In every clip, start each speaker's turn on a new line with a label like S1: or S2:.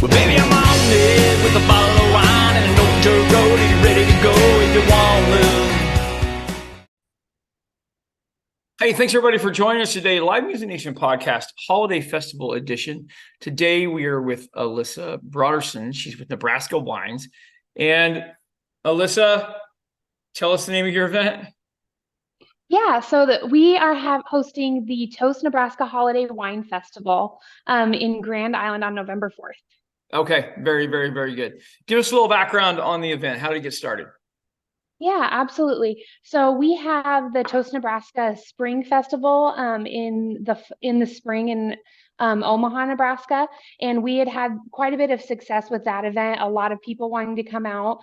S1: Well, baby, I'm on it with a bottle of wine and an old dirt road, and you're ready to go if you want to. Hey, thanks everybody for joining us today. Live Music Nation podcast, Holiday Festival edition. Today we are with Alyssa Brodersen. She's with Nebraska Wines. And Alyssa, tell us the name of your event.
S2: Yeah, so we are hosting the Toast Nebraska Holiday Wine Festival in Grand Island on November 4th.
S1: Okay, very, very, very good. Give us a little background on the event. How did it get started?
S2: Yeah, absolutely. So we have the Toast Nebraska Spring Festival in the spring in Omaha, Nebraska, and we had quite a bit of success with that event. A lot of people wanting to come out.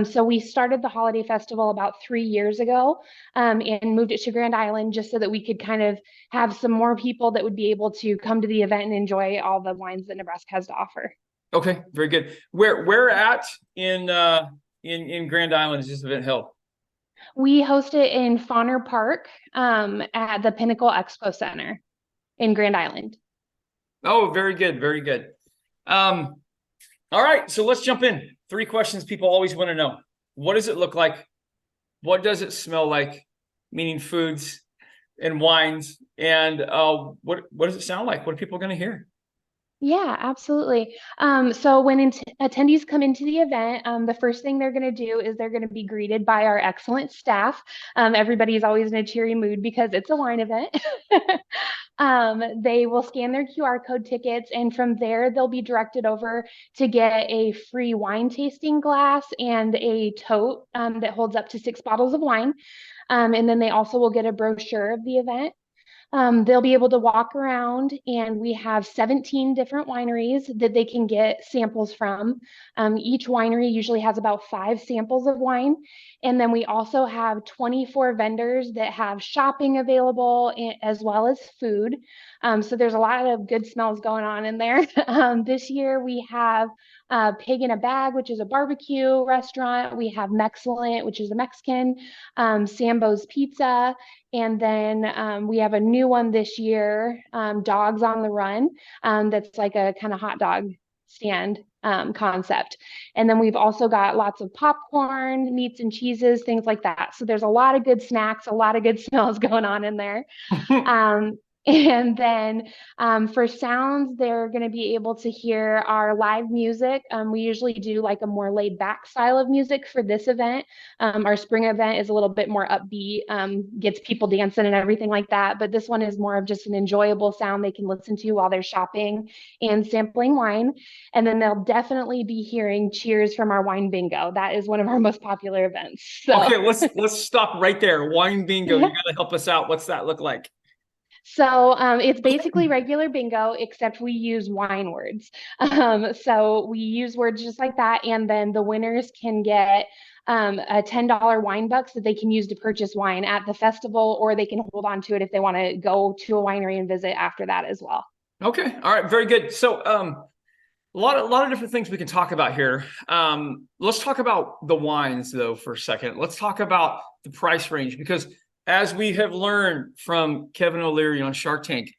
S2: So we started the holiday festival about 3 years ago and moved it to Grand Island just so that we could kind of have some more people that would be able to come to the event and enjoy all the wines that Nebraska has to offer.
S1: Okay, very good. Where at in Grand Island is this event held?
S2: We host it in Fauner Park at the Pinnacle Expo Center in Grand Island.
S1: Oh, very good, very good. All right, so let's jump in. 3 questions people always want to know. What does it look like? What does it smell like? Meaning foods and wines. And what does it sound like? What are people going to hear?
S2: Yeah, absolutely. So when attendees come into the event, the first thing they're going to do is they're going to be greeted by our excellent staff. Everybody's always in a cheery mood because it's a wine event. They will scan their QR code tickets, and from there, they'll be directed over to get a free wine tasting glass and a tote that holds up to 6 bottles of wine. And then they also will get a brochure of the event. They'll be able to walk around, and we have 17 different wineries that they can get samples from. Each winery usually has about 5 samples of wine. And then we also have 24 vendors that have shopping available as well as food. So there's a lot of good smells going on in there. This year we have Pig in a Bag, which is a barbecue restaurant. We have Mexcellent, which is a Mexican, Sambo's Pizza. And then we have a new one this year, Dogs on the Run, that's like a kind of hot dog stand concept. And then we've also got lots of popcorn, meats and cheeses, things like that. So there's a lot of good snacks, a lot of good smells going on in there. And then for sounds, they're going to be able to hear our live music. We usually do like a more laid back style of music for this event. Our spring event is a little bit more upbeat, gets people dancing and everything like that. But this one is more of just an enjoyable sound they can listen to while they're shopping and sampling wine. And then they'll definitely be hearing cheers from our wine bingo. That is one of our most popular events. So.
S1: Okay, let's stop right there. Wine bingo, you got to help us out. What's that look like?
S2: So it's basically regular bingo, except we use wine words. So we use words just like that. And then the winners can get a $10 wine bucks that they can use to purchase wine at the festival, or they can hold on to it if they want to go to a winery and visit after that as well.
S1: Okay. All right. Very good. So a lot of different things we can talk about here. Let's talk about the wines though for a second. Let's talk about the price range, because as we have learned from Kevin O'Leary on Shark Tank,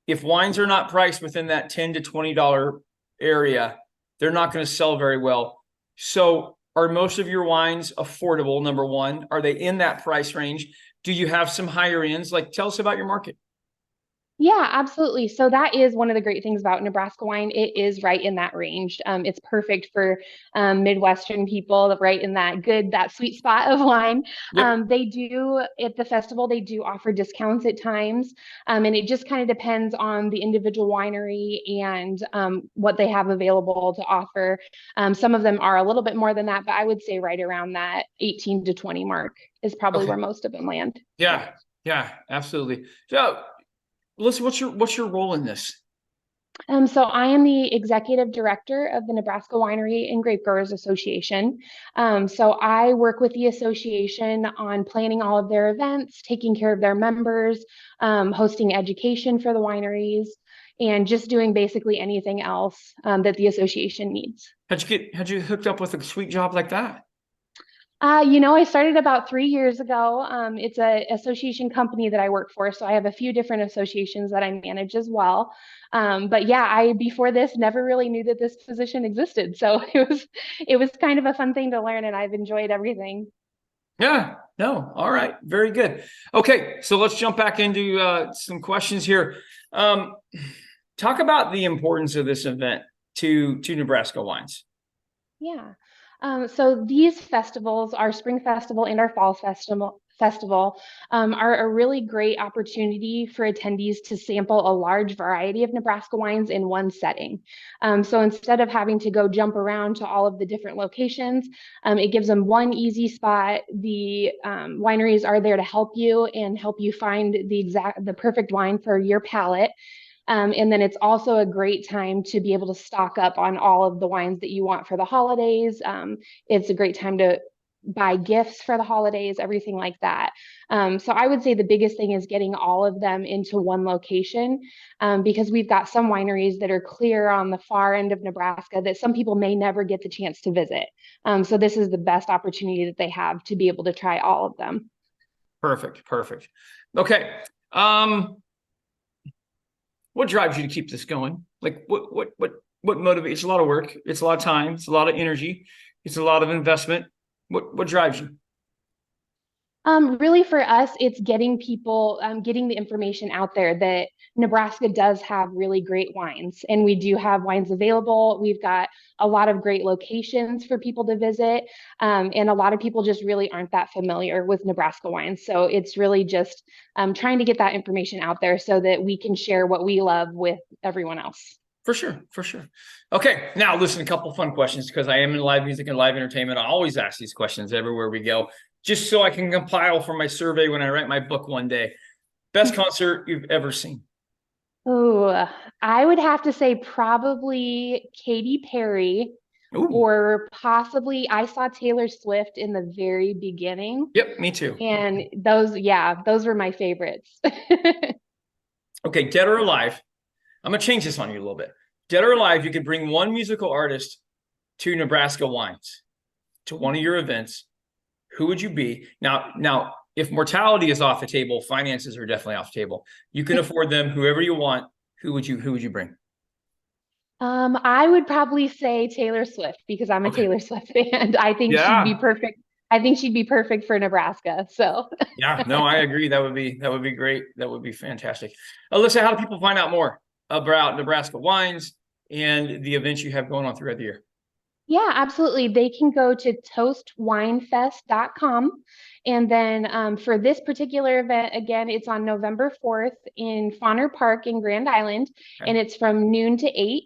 S1: if wines are not priced within that $10 to $20 area, they're not going to sell very well. So are most of your wines affordable, number one? Are they in that price range? Do you have some higher ends? Like, tell us about your market.
S2: Yeah, absolutely. So that is one of the great things about Nebraska wine. It is right in that range. It's perfect for Midwestern people, right in that sweet spot of wine.
S1: Yep.
S2: They do at the festival, they do offer discounts at times. And it just kind of depends on the individual winery and what they have available to offer. Some of them are a little bit more than that, but I would say right around that 18 to 20 mark is probably where most of them land.
S1: Yeah, absolutely. So Alyssa, what's your role in this?
S2: So I am the executive director of the Nebraska Winery and Grape Growers Association. So I work with the association on planning all of their events, taking care of their members, hosting education for the wineries, and just doing basically anything else that the association needs.
S1: How'd you hooked up with a sweet job like that?
S2: I started about 3 years ago. It's a association company that I work for, so I have a few different associations that I manage as well. But yeah, I before this never really knew that this position existed, so it was kind of a fun thing to learn, and I've enjoyed everything.
S1: Yeah, no. All right. Very good. Okay. So let's jump back into some questions here. Um, talk about the importance of this event to Nebraska wines.
S2: Yeah. So these festivals, our spring festival and our fall festival, are a really great opportunity for attendees to sample a large variety of Nebraska wines in one setting. So instead of having to go jump around to all of the different locations, it gives them one easy spot. The wineries are there to help you and help you find the perfect wine for your palate. And then it's also a great time to be able to stock up on all of the wines that you want for the holidays. It's a great time to buy gifts for the holidays, everything like that. So I would say the biggest thing is getting all of them into one location, because we've got some wineries that are clear on the far end of Nebraska that some people may never get the chance to visit. So this is the best opportunity that they have to be able to try all of them.
S1: Perfect. Perfect. Okay. What drives you to keep this going? Like what motivates? It's a lot of work. It's a lot of time. It's a lot of energy. It's a lot of investment. What drives you?
S2: Really for us, it's getting people, getting the information out there that Nebraska does have really great wines, and we do have wines available. We've got a lot of great locations for people to visit, and a lot of people just really aren't that familiar with Nebraska wines. So it's really just trying to get that information out there so that we can share what we love with everyone else.
S1: For sure, for sure. Okay, now listen, a couple fun questions because I am in live music and live entertainment. I always ask these questions everywhere we go, just so I can compile for my survey when I write my book one day. Best concert you've ever seen?
S2: Oh, I would have to say probably Katy Perry,
S1: Ooh,
S2: or possibly I saw Taylor Swift in the very beginning.
S1: yep, me too.
S2: And those, yeah, those were my favorites.
S1: Okay, dead or alive? I'm gonna change this on you a little bit. Dead or alive, you could bring one musical artist to Nebraska Wines to one of your events. Who would you be? Now, if mortality is off the table, finances are definitely off the table. You can afford them, whoever you want. Who would you bring?
S2: I would probably say Taylor Swift because I'm a
S1: Okay.
S2: Taylor Swift fan. I think she'd be
S1: Yeah.
S2: perfect. I think she'd be perfect for Nebraska. So
S1: Yeah. No, I agree. That would be great. That would be fantastic. Alyssa, how do people find out more about Nebraska wines and the events you have going on throughout the year?
S2: yeah, absolutely. They can go to toastwinefest.com. And then for this particular event, again, it's on November 4th in Fauner Park in Grand Island,
S1: Okay.
S2: and it's from noon to 8.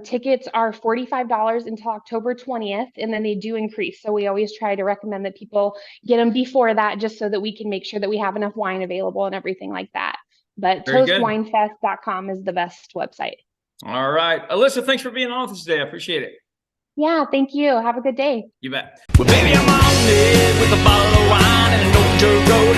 S2: Tickets are $45 until October 20th, and then they do increase. So we always try to recommend that people get them before that, just so that we can make sure that we have enough wine available and everything like that. But
S1: Very good.
S2: toastwinefest.com is the best website.
S1: All right. Alyssa, thanks for being on with us today. I appreciate it.
S2: Yeah, thank you. Have a good day.
S1: You bet. Well, baby, I'm on it with a bottle of wine and an old dirt road.